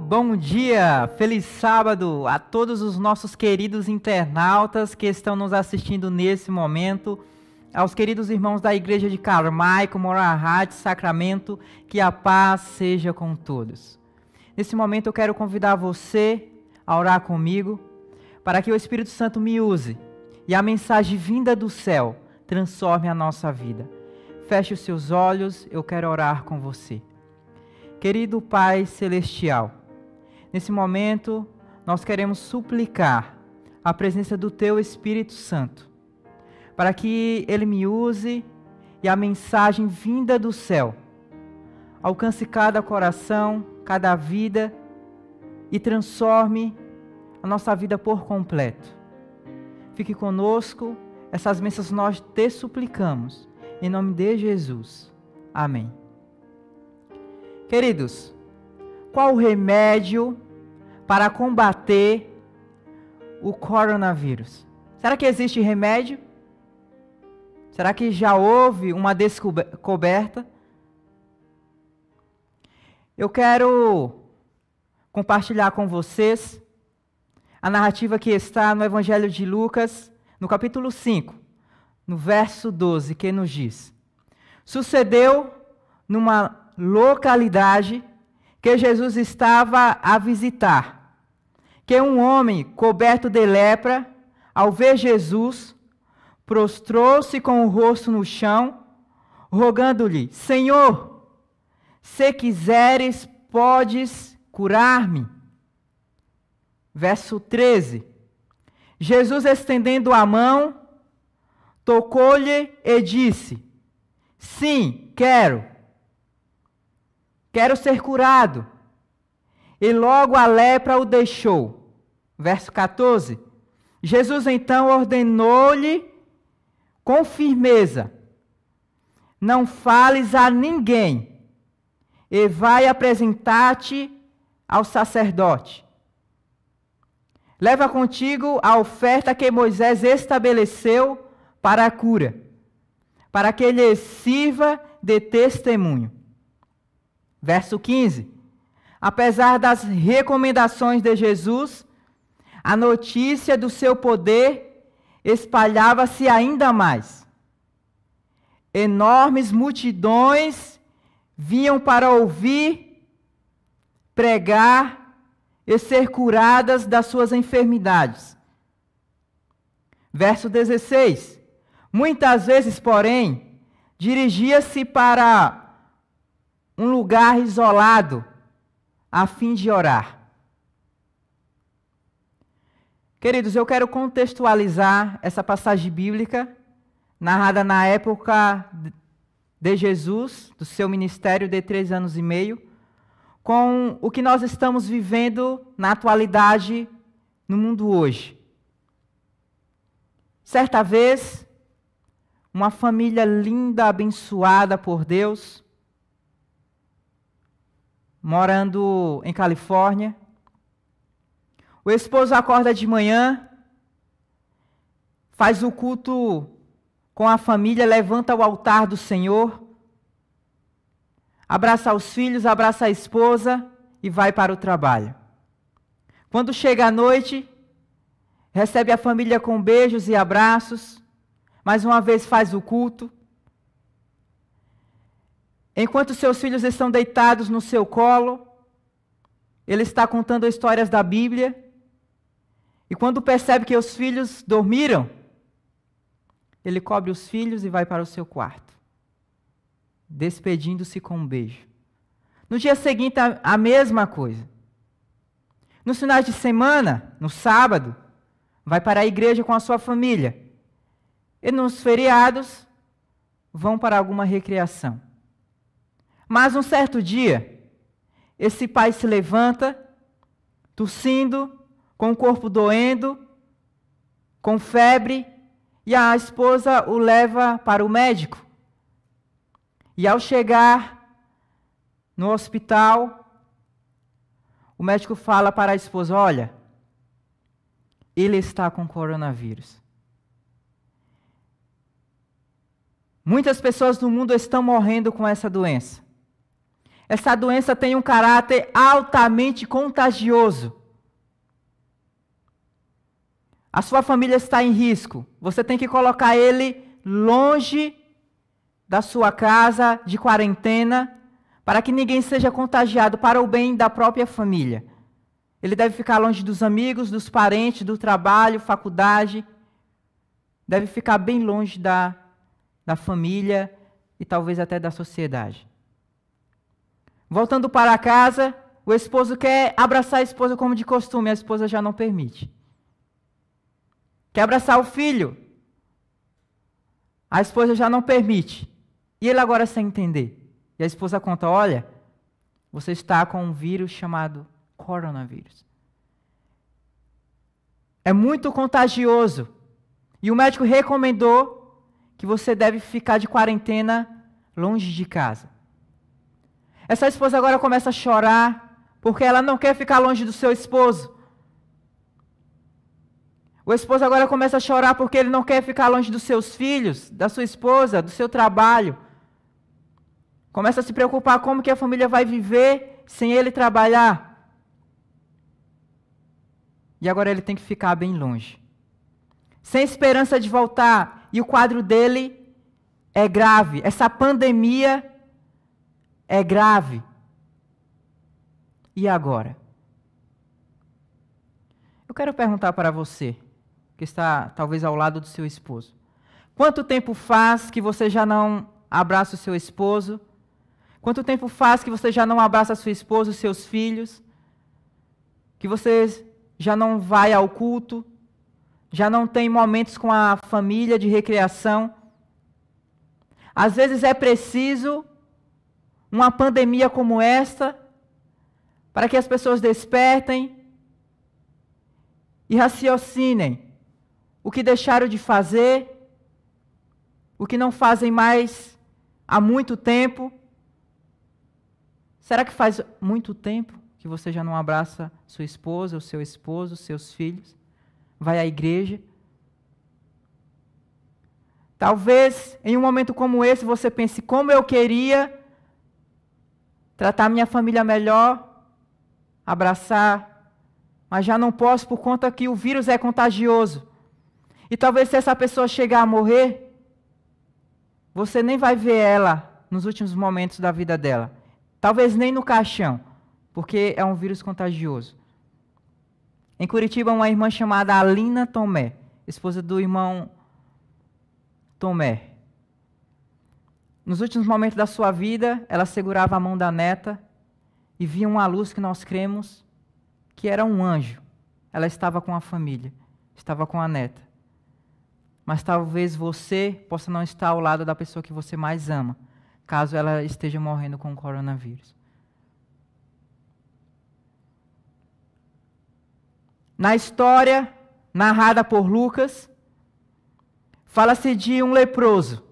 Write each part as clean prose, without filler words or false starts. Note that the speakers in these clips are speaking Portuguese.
Bom dia, feliz sábado a todos os nossos queridos internautas que estão nos assistindo nesse momento, aos queridos irmãos da Igreja de Carmaico, Morahat, Sacramento, que a paz seja com todos. Nesse momento eu quero convidar você a orar comigo, para que o Espírito Santo me use e a mensagem vinda do céu transforme a nossa vida. Feche os seus olhos, eu quero orar com você. Querido Pai Celestial, nesse momento nós queremos suplicar a presença do Teu Espírito Santo, para que Ele me use e a mensagem vinda do céu alcance cada coração, cada vida e transforme a nossa vida por completo. Fique conosco, essas bênçãos nós te suplicamos, em nome de Jesus. Amém. Queridos, qual o remédio para combater o coronavírus? Será que existe remédio? Será que já houve uma descoberta? Eu quero compartilhar com vocês a narrativa que está no Evangelho de Lucas, no capítulo 5, no verso 12, que nos diz: sucedeu numa localidade que Jesus estava a visitar, que um homem coberto de lepra, ao ver Jesus, prostrou-se com o rosto no chão, rogando-lhe: Senhor, se quiseres, podes curar-me. Verso 13. Jesus, estendendo a mão, tocou-lhe e disse: sim, quero ser curado. E logo a lepra o deixou. Verso 14. Jesus então ordenou-lhe com firmeza: não fales a ninguém, e vai apresentar-te ao sacerdote. Leva contigo a oferta que Moisés estabeleceu para a cura, para que lhe sirva de testemunho. Verso 15. Apesar das recomendações de Jesus, a notícia do seu poder espalhava-se ainda mais. Enormes multidões vinham para ouvir, pregar e ser curadas das suas enfermidades. Verso 16. Muitas vezes, porém, dirigia-se para um lugar isolado, a fim de orar. Queridos, eu quero contextualizar essa passagem bíblica, narrada na época de Jesus, do seu ministério de 3 anos e meio, com o que nós estamos vivendo na atualidade no mundo hoje. Certa vez, uma família linda, abençoada por Deus, morando em Califórnia. O esposo acorda de manhã, faz o culto com a família, levanta o altar do Senhor, abraça os filhos, abraça a esposa e vai para o trabalho. Quando chega a noite, recebe a família com beijos e abraços, mais uma vez faz o culto. Enquanto seus filhos estão deitados no seu colo, ele está contando histórias da Bíblia. E quando percebe que os filhos dormiram, ele cobre os filhos e vai para o seu quarto, despedindo-se com um beijo. No dia seguinte, a mesma coisa. Nos finais de semana, no sábado, vai para a igreja com a sua família. E nos feriados, vão para alguma recreação. Mas um certo dia, esse pai se levanta, tossindo, com o corpo doendo, com febre, e a esposa o leva para o médico. E ao chegar no hospital, o médico fala para a esposa: olha, ele está com coronavírus. Muitas pessoas no mundo estão morrendo com essa doença. Essa doença tem um caráter altamente contagioso. A sua família está em risco. Você tem que colocar ele longe da sua casa, de quarentena, para que ninguém seja contagiado, para o bem da própria família. Ele deve ficar longe dos amigos, dos parentes, do trabalho, faculdade. Deve ficar bem longe da família e talvez até da sociedade. Voltando para casa, o esposo quer abraçar a esposa como de costume, a esposa já não permite. Quer abraçar o filho, a esposa já não permite. E ele agora sem entender. E a esposa conta, olha, você está com um vírus chamado coronavírus. É muito contagioso. E o médico recomendou que você deve ficar de quarentena longe de casa. Essa esposa agora começa a chorar, porque ela não quer ficar longe do seu esposo. O esposo agora começa a chorar porque ele não quer ficar longe dos seus filhos, da sua esposa, do seu trabalho. Começa a se preocupar como que a família vai viver sem ele trabalhar. E agora ele tem que ficar bem longe. Sem esperança de voltar. E o quadro dele é grave. Essa pandemia é grave. E agora? Eu quero perguntar para você, que está talvez ao lado do seu esposo. Quanto tempo faz que você já não abraça o seu esposo? Quanto tempo faz que você já não abraça a sua esposa, os seus filhos? Que você já não vai ao culto? Já não tem momentos com a família de recreação? Às vezes é preciso uma pandemia como esta para que as pessoas despertem e raciocinem o que deixaram de fazer, o que não fazem mais há muito tempo. Será que faz muito tempo que você já não abraça sua esposa, o seu esposo, seus filhos? Vai à igreja? Talvez em um momento como esse você pense, como eu queria tratar minha família melhor, abraçar, mas já não posso por conta que o vírus é contagioso. E talvez se essa pessoa chegar a morrer, você nem vai ver ela nos últimos momentos da vida dela. Talvez nem no caixão, porque é um vírus contagioso. Em Curitiba, uma irmã chamada Alina Tomé, esposa do irmão Tomé. Nos últimos momentos da sua vida, ela segurava a mão da neta e via uma luz que nós cremos que era um anjo. Ela estava com a família, estava com a neta. Mas talvez você possa não estar ao lado da pessoa que você mais ama, caso ela esteja morrendo com o coronavírus. Na história narrada por Lucas, fala-se de um leproso.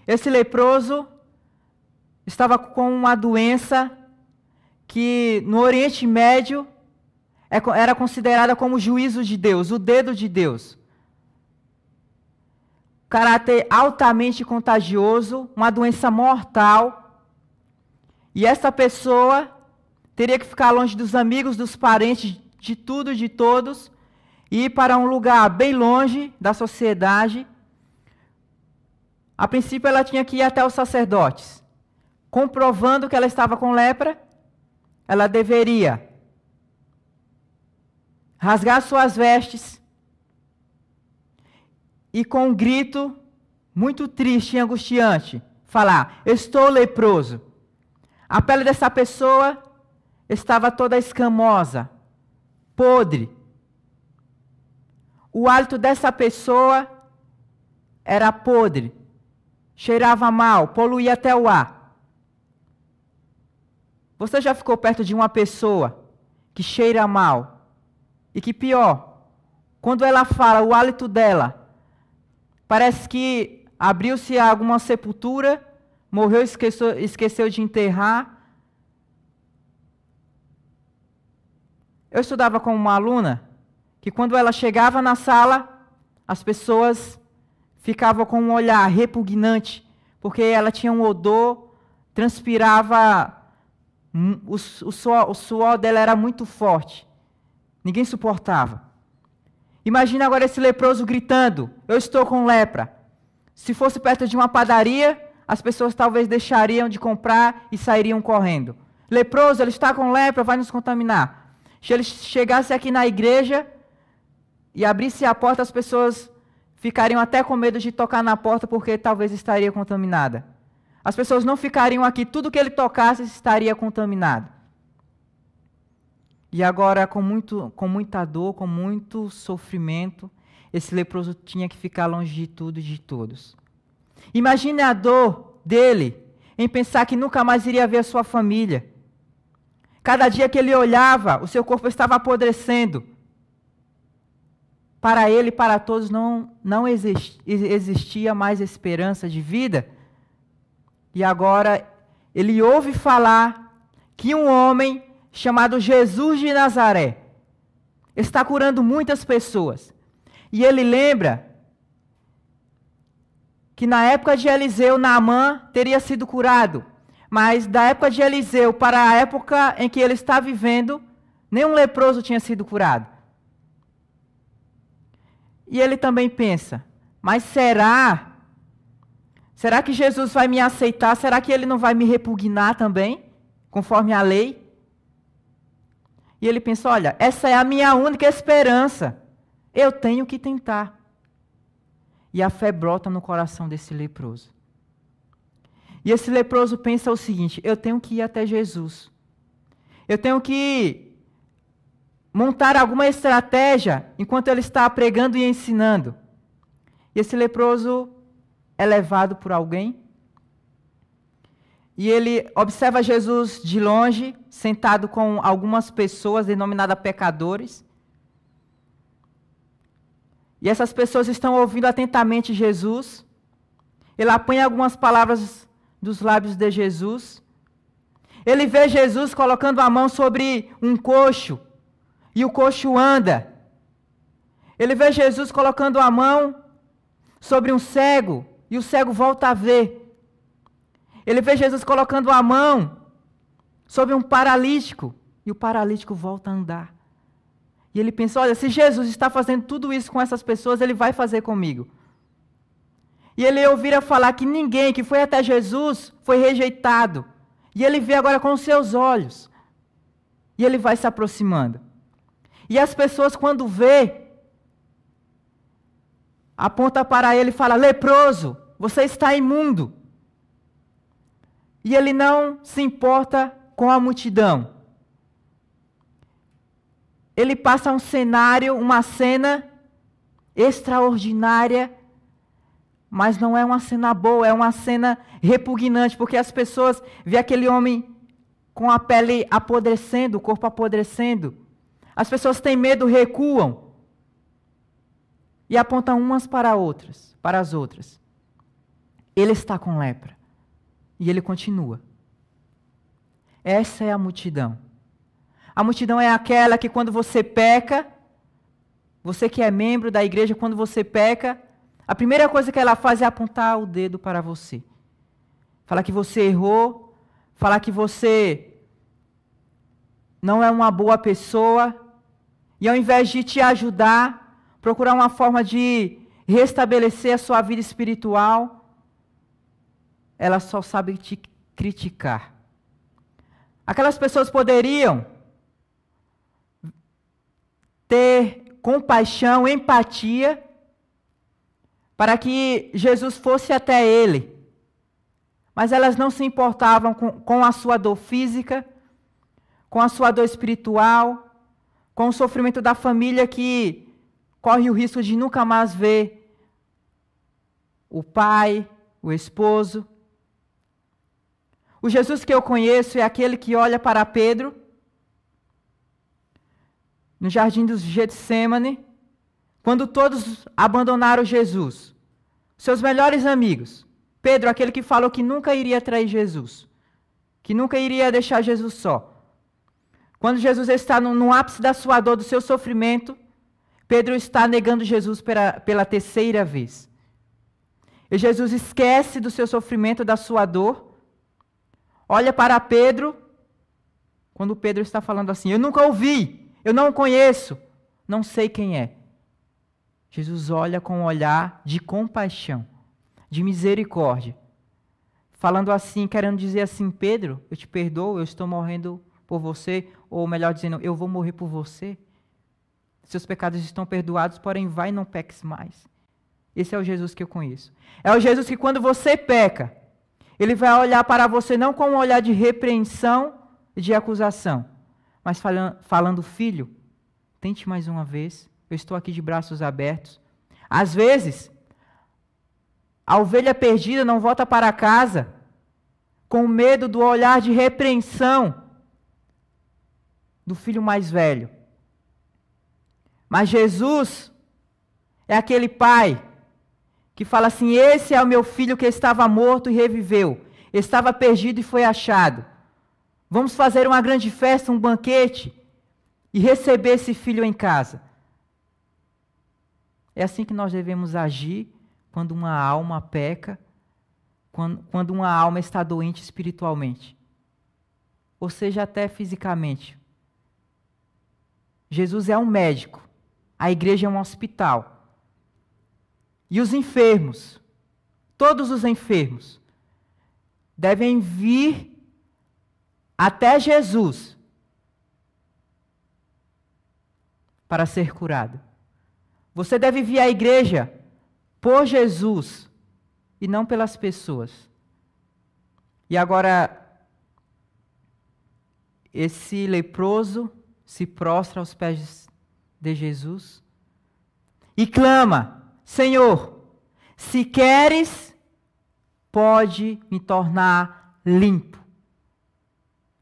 Esse leproso estava com uma doença que no Oriente Médio era considerada como o juízo de Deus, o dedo de Deus. Caráter altamente contagioso, uma doença mortal. E essa pessoa teria que ficar longe dos amigos, dos parentes, de tudo e de todos, e ir para um lugar bem longe da sociedade. A princípio ela tinha que ir até os sacerdotes. Comprovando que ela estava com lepra, ela deveria rasgar suas vestes e com um grito muito triste e angustiante, falar, estou leproso. A pele dessa pessoa estava toda escamosa, podre. O hálito dessa pessoa era podre, cheirava mal, poluía até o ar. Você já ficou perto de uma pessoa que cheira mal e que pior, quando ela fala, o hálito dela parece que abriu-se alguma sepultura, morreu, esqueceu de enterrar. Eu estudava com uma aluna que quando ela chegava na sala, as pessoas ficavam com um olhar repugnante, porque ela tinha um odor transpirava, o suor dela era muito forte. Ninguém suportava. Imagina agora esse leproso gritando: eu estou com lepra. Se fosse perto de uma padaria, as pessoas talvez deixariam de comprar e sairiam correndo. Leproso, ele está com lepra, vai nos contaminar. Se ele chegasse aqui na igreja e abrisse a porta, as pessoas ficariam até com medo de tocar na porta, porque talvez estaria contaminada. As pessoas não ficariam aqui, tudo que ele tocasse estaria contaminado. E agora, com muita dor, com muito sofrimento, esse leproso tinha que ficar longe de tudo e de todos. Imagine a dor dele em pensar que nunca mais iria ver a sua família. Cada dia que ele olhava, o seu corpo estava apodrecendo. Para ele e para todos não existia mais esperança de vida. E agora ele ouve falar que um homem chamado Jesus de Nazaré está curando muitas pessoas. E ele lembra que na época de Eliseu, Naamã teria sido curado. Mas da época de Eliseu para a época em que ele está vivendo, nenhum leproso tinha sido curado. E ele também pensa: mas será que Jesus vai me aceitar? Será que ele não vai me repugnar também, conforme a lei? E ele pensa: olha, essa é a minha única esperança. Eu tenho que tentar. E a fé brota no coração desse leproso. E esse leproso pensa o seguinte: eu tenho que ir até Jesus. Eu tenho que montar alguma estratégia enquanto ele está pregando e ensinando. E esse leproso é levado por alguém. E ele observa Jesus de longe, sentado com algumas pessoas denominadas pecadores. E essas pessoas estão ouvindo atentamente Jesus. Ele apanha algumas palavras dos lábios de Jesus. Ele vê Jesus colocando a mão sobre um coxo, e o coxo anda. Ele vê Jesus colocando a mão sobre um cego, e o cego volta a ver. Ele vê Jesus colocando a mão sobre um paralítico, e o paralítico volta a andar. E ele pensa: olha, se Jesus está fazendo tudo isso com essas pessoas, ele vai fazer comigo. E ele ouvira falar que ninguém que foi até Jesus foi rejeitado. E ele vê agora com os seus olhos. E ele vai se aproximando. E as pessoas, quando vê, aponta para ele e fala: leproso, você está imundo. E ele não se importa com a multidão. Ele passa um cenário, uma cena extraordinária, mas não é uma cena boa, é uma cena repugnante, porque as pessoas veem aquele homem com a pele apodrecendo, o corpo apodrecendo. As pessoas têm medo, recuam e apontam umas para as outras. Ele está com lepra e ele continua. Essa é a multidão. A multidão é aquela que quando você peca, você que é membro da igreja, quando você peca, a primeira coisa que ela faz é apontar o dedo para você. Falar que você errou, falar que você não é uma boa pessoa, e ao invés de te ajudar, procurar uma forma de restabelecer a sua vida espiritual, ela só sabe te criticar. Aquelas pessoas poderiam ter compaixão, empatia, para que Jesus fosse até ele. Mas elas não se importavam com a sua dor física, com a sua dor espiritual, com o sofrimento da família que corre o risco de nunca mais ver o pai, o esposo. O Jesus que eu conheço é aquele que olha para Pedro no jardim do Getsêmani, quando todos abandonaram Jesus, seus melhores amigos. Pedro, aquele que falou que nunca iria trair Jesus, que nunca iria deixar Jesus só. Quando Jesus está no ápice da sua dor, do seu sofrimento, Pedro está negando Jesus pela terceira vez. E Jesus esquece do seu sofrimento, da sua dor, olha para Pedro, quando Pedro está falando assim, eu nunca ouvi, eu não o conheço, não sei quem é. Jesus olha com um olhar de compaixão, de misericórdia, falando assim, querendo dizer assim, Pedro, eu te perdoo, eu estou morrendo por você, ou melhor dizendo, eu vou morrer por você. Seus pecados estão perdoados, porém vai e não peques mais. Esse é o Jesus que eu conheço. É o Jesus que quando você peca, Ele vai olhar para você não com um olhar de repreensão e de acusação, mas falando, filho, tente mais uma vez, eu estou aqui de braços abertos. Às vezes, a ovelha perdida não volta para casa com medo do olhar de repreensão do filho mais velho. Mas Jesus é aquele pai que fala assim, esse é o meu filho que estava morto e reviveu, estava perdido e foi achado. Vamos fazer uma grande festa, um banquete e receber esse filho em casa. É assim que nós devemos agir quando uma alma peca, quando uma alma está doente espiritualmente, ou seja, até fisicamente. Jesus é um médico, a igreja é um hospital. E os enfermos, todos os enfermos, devem vir até Jesus para ser curado. Você deve vir à igreja por Jesus e não pelas pessoas. E agora, esse leproso se prostra aos pés de Jesus e clama, Senhor, se queres, pode me tornar limpo.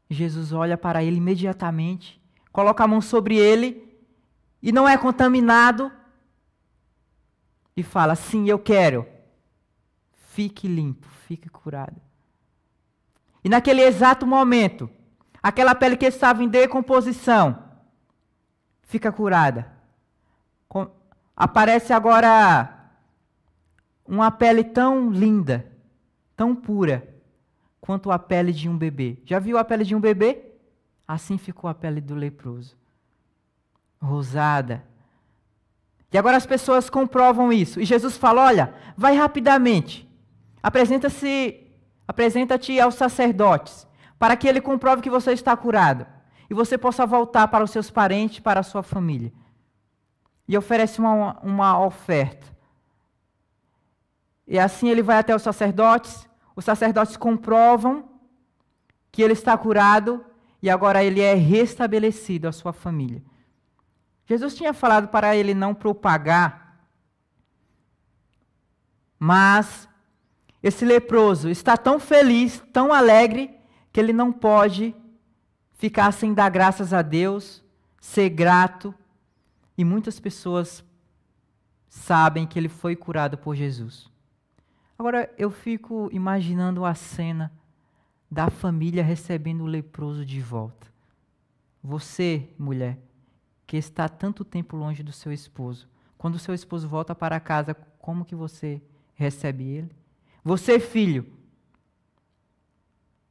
Jesus olha para ele imediatamente, coloca a mão sobre ele e não é contaminado e fala, sim, eu quero, fique limpo, fique curado. E naquele exato momento, aquela pele que estava em decomposição fica curada. Aparece agora uma pele tão linda, tão pura, quanto a pele de um bebê. Já viu a pele de um bebê? Assim ficou a pele do leproso. Rosada. E agora as pessoas comprovam isso. E Jesus fala, olha, vai rapidamente. Apresenta-te aos sacerdotes, para que ele comprove que você está curado. E você possa voltar para os seus parentes, para a sua família. E oferece uma oferta. E assim ele vai até os sacerdotes comprovam que ele está curado e agora ele é restabelecido à sua família. Jesus tinha falado para ele não propagar, mas esse leproso está tão feliz, tão alegre, que ele não pode ficar sem dar graças a Deus, ser grato. E muitas pessoas sabem que ele foi curado por Jesus. Agora eu fico imaginando a cena da família recebendo o leproso de volta. Você, mulher, que está tanto tempo longe do seu esposo, quando o seu esposo volta para casa, como que você recebe ele? Você, filho,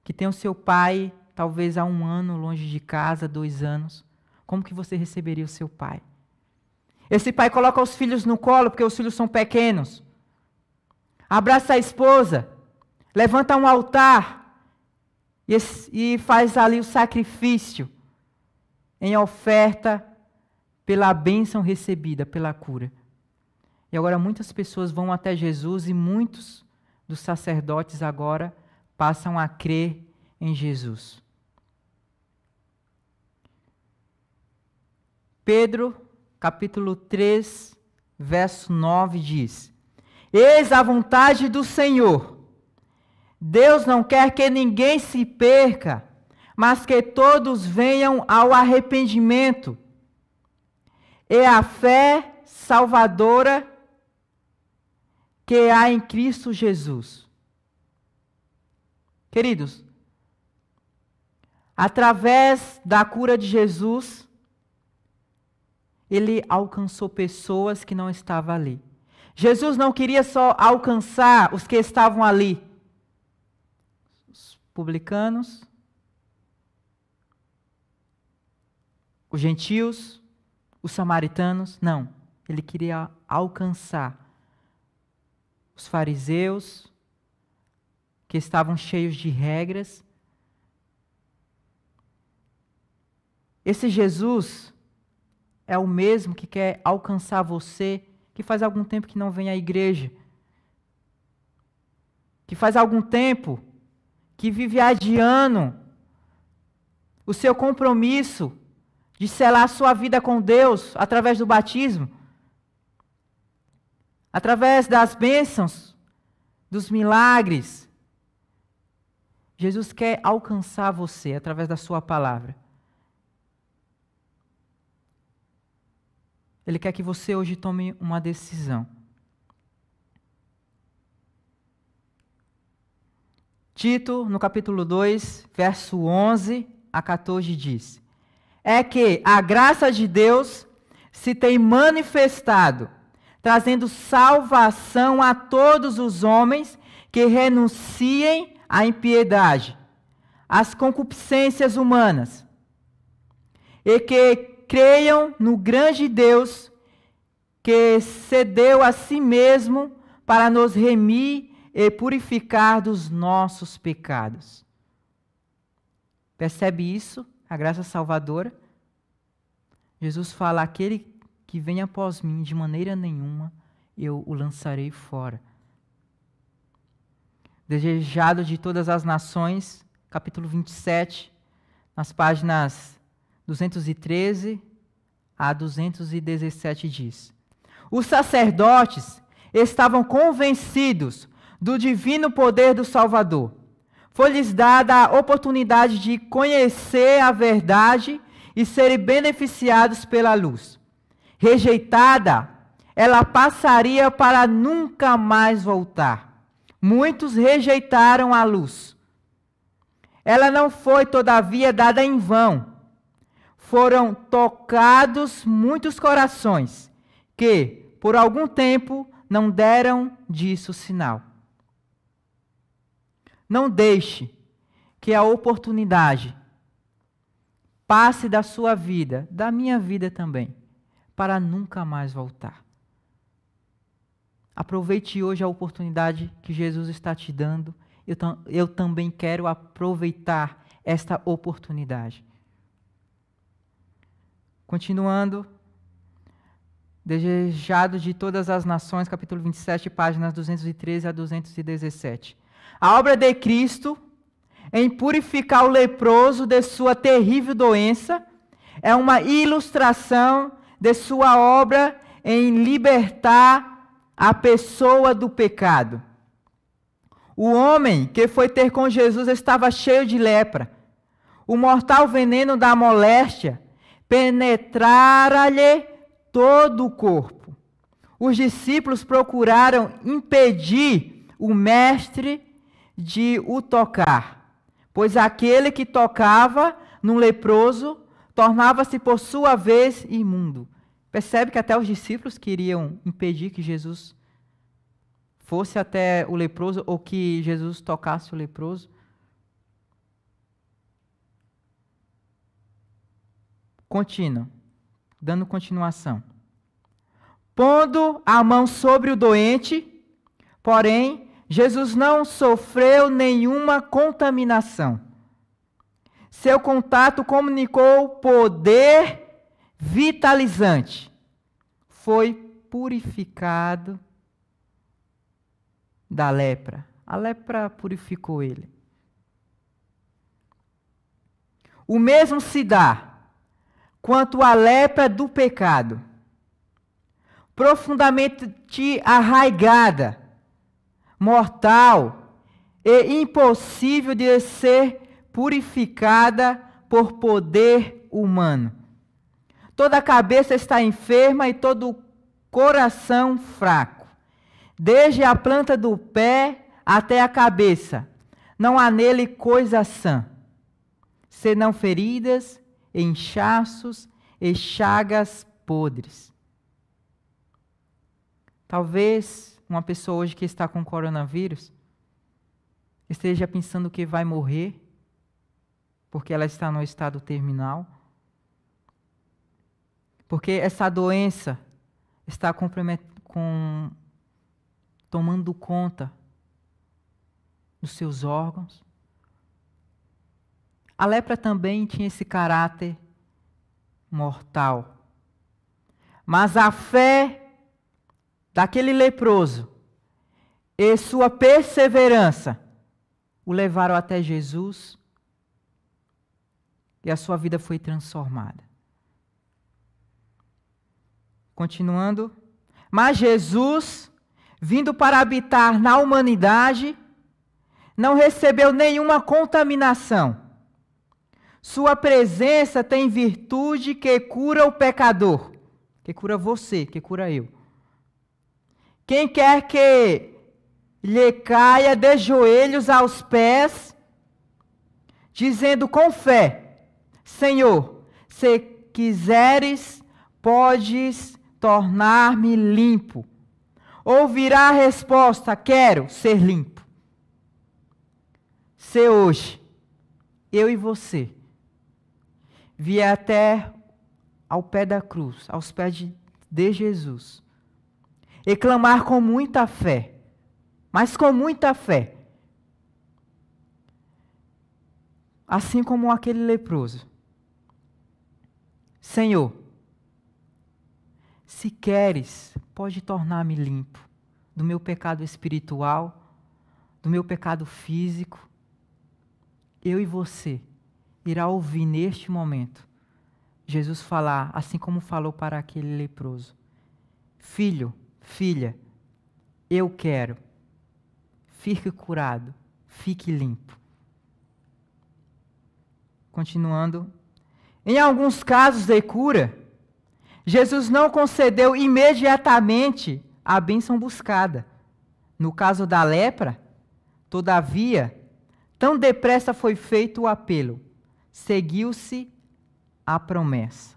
que tem o seu pai talvez há 1 ano longe de casa, 2 anos, como que você receberia o seu pai? Esse pai coloca os filhos no colo, porque os filhos são pequenos. Abraça a esposa, levanta um altar e faz ali o sacrifício em oferta pela bênção recebida, pela cura. E agora muitas pessoas vão até Jesus e muitos dos sacerdotes agora passam a crer em Jesus. Pedro, capítulo 3, verso 9 diz: eis a vontade do Senhor. Deus não quer que ninguém se perca, mas que todos venham ao arrependimento. É a fé salvadora que há em Cristo Jesus. Queridos, através da cura de Jesus, ele alcançou pessoas que não estavam ali. Jesus não queria só alcançar os que estavam ali, publicanos, os gentios, os samaritanos. Não, ele queria alcançar os fariseus, que estavam cheios de regras. Esse Jesus é o mesmo que quer alcançar você, que faz algum tempo que não vem à igreja, que faz algum tempo que vive adiando o seu compromisso de selar a sua vida com Deus através do batismo, através das bênçãos, dos milagres. Jesus quer alcançar você através da sua palavra. Ele quer que você hoje tome uma decisão. Tito, no capítulo 2, verso 11 a 14, diz: é que a graça de Deus se tem manifestado, trazendo salvação a todos os homens que renunciem à impiedade, às concupiscências humanas, e que creiam no grande Deus que cedeu a si mesmo para nos remir e purificar dos nossos pecados. Percebe isso? A graça salvadora? Jesus fala: aquele que vem após mim, de maneira nenhuma eu o lançarei fora. Desejado de todas as nações, capítulo 27, nas páginas 213 a 217 diz: os sacerdotes estavam convencidos do divino poder do Salvador. Foi-lhes dada a oportunidade de conhecer a verdade e serem beneficiados pela luz. Rejeitada, ela passaria para nunca mais voltar. Muitos rejeitaram a luz. Ela não foi, todavia, dada em vão. Foram tocados muitos corações que, por algum tempo, não deram disso sinal. Não deixe que a oportunidade passe da sua vida, da minha vida também, para nunca mais voltar. Aproveite hoje a oportunidade que Jesus está te dando. Eu também quero aproveitar esta oportunidade. Continuando, desejado de todas as nações, capítulo 27, páginas 213 a 217. A obra de Cristo em purificar o leproso de sua terrível doença é uma ilustração de sua obra em libertar a pessoa do pecado. O homem que foi ter com Jesus estava cheio de lepra. O mortal veneno da moléstia penetrara-lhe todo o corpo. Os discípulos procuraram impedir o mestre de o tocar, pois aquele que tocava no leproso tornava-se por sua vez imundo. Percebe que até os discípulos queriam impedir que Jesus fosse até o leproso ou que Jesus tocasse o leproso. Dando continuação. Pondo a mão sobre o doente, porém, Jesus não sofreu nenhuma contaminação. Seu contato comunicou poder vitalizante. Foi purificado da lepra. A lepra purificou ele. O mesmo se dá quanto à lepra do pecado, profundamente arraigada, mortal e impossível de ser purificada por poder humano. Toda a cabeça está enferma e todo o coração fraco. Desde a planta do pé até a cabeça, não há nele coisa sã, senão feridas, inchaços e chagas podres. Talvez uma pessoa hoje que está com coronavírus esteja pensando que vai morrer, porque ela está no estado terminal, porque essa doença está tomando conta dos seus órgãos. A lepra também tinha esse caráter mortal. Mas a fé daquele leproso e sua perseverança o levaram até Jesus e a sua vida foi transformada. Continuando. Mas Jesus, vindo para habitar na humanidade, não recebeu nenhuma contaminação. Sua presença tem virtude que cura o pecador, que cura você, que cura eu. Quem quer que lhe caia de joelhos aos pés, dizendo com fé: Senhor, se quiseres, podes tornar-me limpo. Ouvirá a resposta: quero ser limpo. Se hoje eu e você vier até ao pé da cruz, aos pés de Jesus, e clamar com muita fé, mas com muita fé, assim como aquele leproso: Senhor, se queres, pode tornar-me limpo do meu pecado espiritual, do meu pecado físico. Eu e você irá ouvir neste momento Jesus falar, assim como falou para aquele leproso: filho, filha, eu quero, fique curado, fique limpo. Continuando, em alguns casos de cura, Jesus não concedeu imediatamente a bênção buscada. No caso da lepra, todavia, tão depressa foi feito o apelo, seguiu-se a promessa.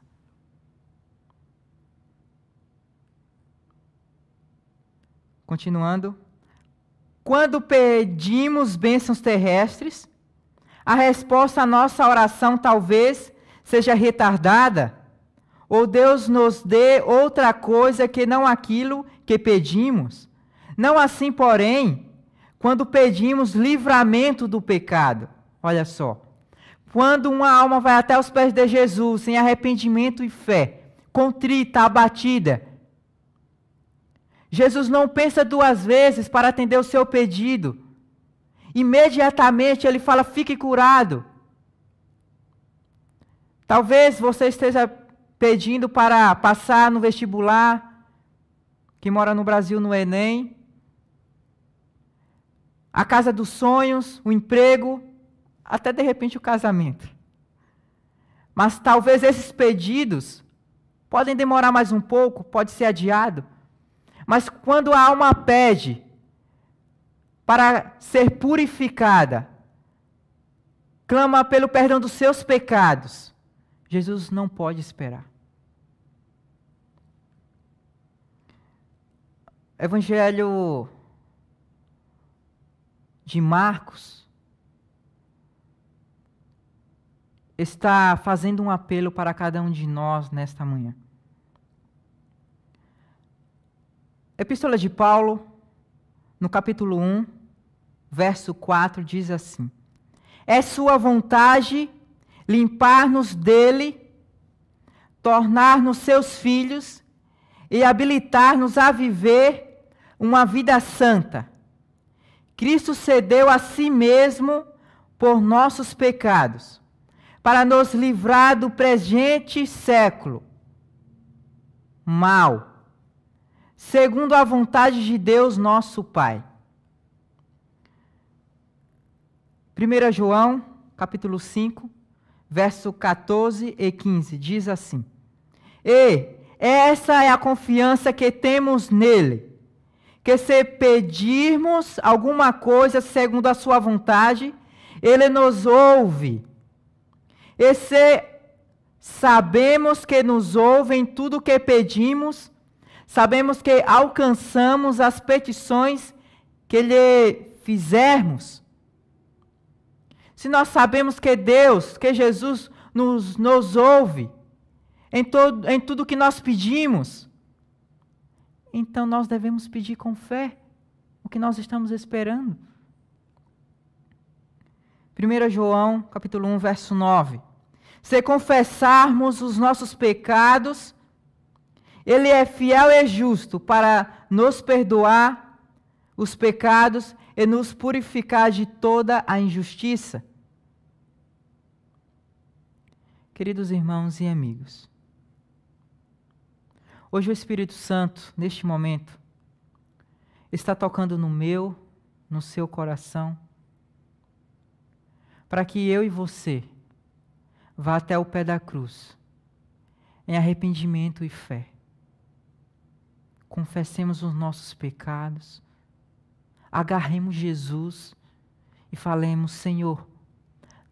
Continuando, quando pedimos bênçãos terrestres, a resposta à nossa oração talvez seja retardada, ou Deus nos dê outra coisa que não aquilo que pedimos. Não assim, porém, quando pedimos livramento do pecado. Olha só. Quando uma alma vai até os pés de Jesus em arrependimento e fé, contrita, abatida, Jesus não pensa duas vezes para atender o seu pedido. Imediatamente ele fala: fique curado. Talvez você esteja pedindo para passar no vestibular, que mora no Brasil no Enem, a casa dos sonhos, o emprego, até de repente o casamento. Mas talvez esses pedidos podem demorar mais um pouco, pode ser adiado. Mas quando a alma pede para ser purificada, clama pelo perdão dos seus pecados, Jesus não pode esperar. Evangelho de Marcos está fazendo um apelo para cada um de nós nesta manhã. Epístola de Paulo, no capítulo 1, verso 4, diz assim: é sua vontade limpar-nos dele, tornar-nos seus filhos e habilitar-nos a viver uma vida santa. Cristo cedeu a si mesmo por nossos pecados, para nos livrar do presente século mau, segundo a vontade de Deus nosso Pai. 1 João, capítulo 5, verso 14 e 15, diz assim: e essa é a confiança que temos nele, que se pedirmos alguma coisa segundo a sua vontade, ele nos ouve. E se sabemos que nos ouve em tudo o que pedimos, sabemos que alcançamos as petições que lhe fizermos. se nós sabemos que Deus, que Jesus nos ouve em tudo que nós pedimos, então nós devemos pedir com fé o que nós estamos esperando. 1 João, capítulo 1, verso 9. Se confessarmos os nossos pecados, Ele é fiel e justo para nos perdoar os pecados e nos purificar de toda a injustiça. Queridos irmãos e amigos, hoje o Espírito Santo, neste momento, está tocando no meu, no seu coração, para que eu e você vá até o pé da cruz, em arrependimento e fé. Confessemos os nossos pecados, agarremos Jesus e falemos: Senhor,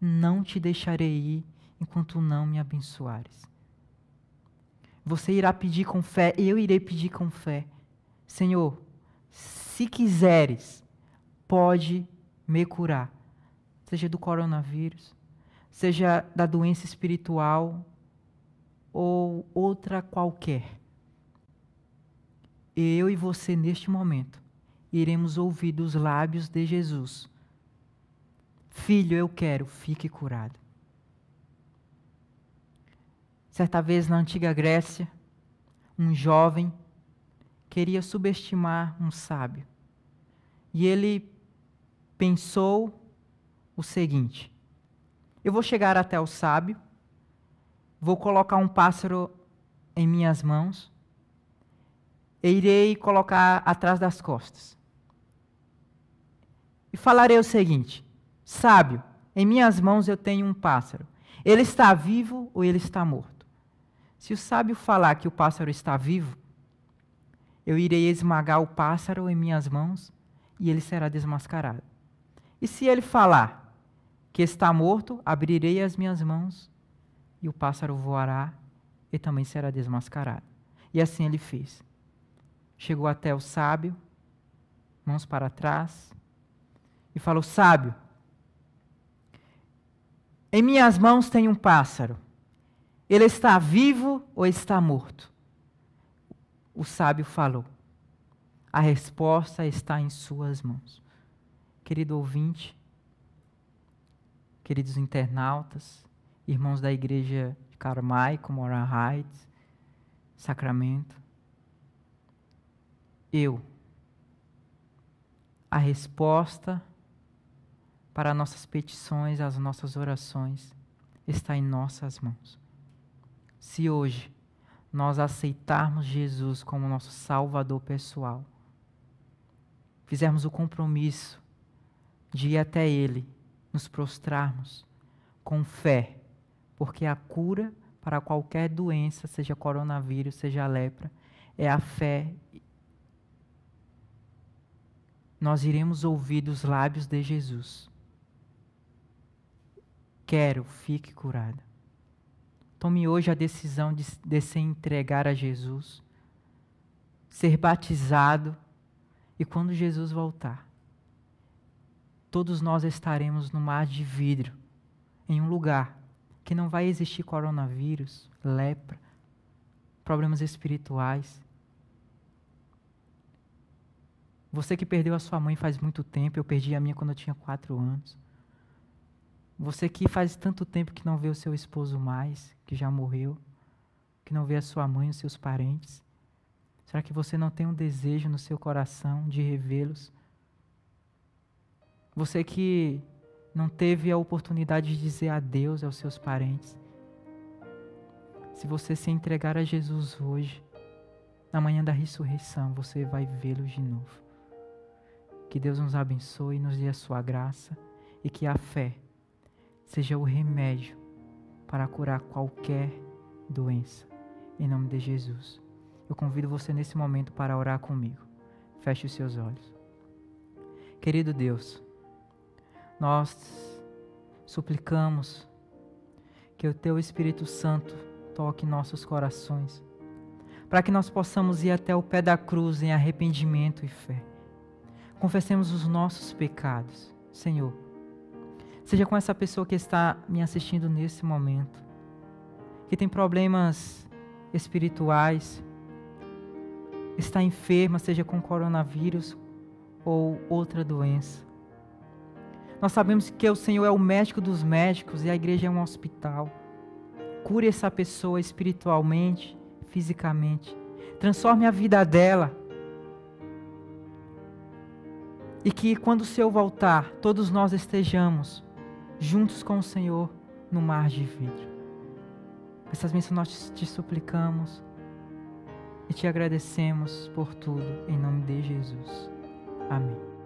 não te deixarei ir enquanto não me abençoares. Você irá pedir com fé, eu irei pedir com fé: Senhor, se quiseres, pode me curar, seja do coronavírus, seja da doença espiritual ou outra qualquer. Eu e você, neste momento, iremos ouvir dos lábios de Jesus: Filho, eu quero, fique curado. Certa vez na antiga Grécia, um jovem queria subestimar um sábio. E ele pensou o seguinte: eu vou chegar até o sábio, vou colocar um pássaro em minhas mãos e irei colocar atrás das costas. E falarei o seguinte: sábio, em minhas mãos eu tenho um pássaro. Ele está vivo ou ele está morto? Se o sábio falar que o pássaro está vivo, eu irei esmagar o pássaro em minhas mãos e ele será desmascarado. E se ele falar que está morto, abrirei as minhas mãos e o pássaro voará e também será desmascarado. E assim ele fez. Chegou até o sábio, mãos para trás, e falou: sábio, em minhas mãos tem um pássaro. Ele está vivo ou está morto? O sábio falou: a resposta está em suas mãos. Querido ouvinte, queridos internautas, irmãos da igreja de Carmaico, Moran Heights, Sacramento, a resposta para nossas petições, as nossas orações, está em nossas mãos. Se hoje nós aceitarmos Jesus como nosso Salvador pessoal, fizermos o compromisso de ir até Ele, nos prostrarmos com fé, porque a cura para qualquer doença, seja coronavírus, seja lepra, é a fé. Nós iremos ouvir dos lábios de Jesus: quero, fique curada. Tome hoje a decisão de se entregar a Jesus, ser batizado, e quando Jesus voltar, todos nós estaremos no mar de vidro, em um lugar que não vai existir coronavírus, lepra, problemas espirituais. Você que perdeu a sua mãe faz muito tempo, eu perdi a minha quando eu tinha 4 anos. Você que faz tanto tempo que não vê o seu esposo mais, que já morreu, que não vê a sua mãe, os seus parentes. Será que você não tem um desejo no seu coração de revê-los? Você que não teve a oportunidade de dizer adeus aos seus parentes. Se você se entregar a Jesus hoje, na manhã da ressurreição, você vai vê-los de novo. Que Deus nos abençoe e nos dê a sua graça, e que a fé seja o remédio para curar qualquer doença. Em nome de Jesus. Eu convido você nesse momento para orar comigo. Feche os seus olhos. Querido Deus, nós suplicamos que o Teu Espírito Santo toque nossos corações, para que nós possamos ir até o pé da cruz em arrependimento e fé. Confessemos os nossos pecados, Senhor. Seja com essa pessoa que está me assistindo nesse momento, que tem problemas espirituais, está enferma, seja com coronavírus ou outra doença. Nós sabemos que o Senhor é o médico dos médicos e a igreja é um hospital. Cure essa pessoa espiritualmente, fisicamente. Transforme a vida dela. E que quando o Senhor voltar, todos nós estejamos juntos com o Senhor no mar de vidro. Essas bênçãos nós te suplicamos e te agradecemos por tudo, em nome de Jesus. Amém.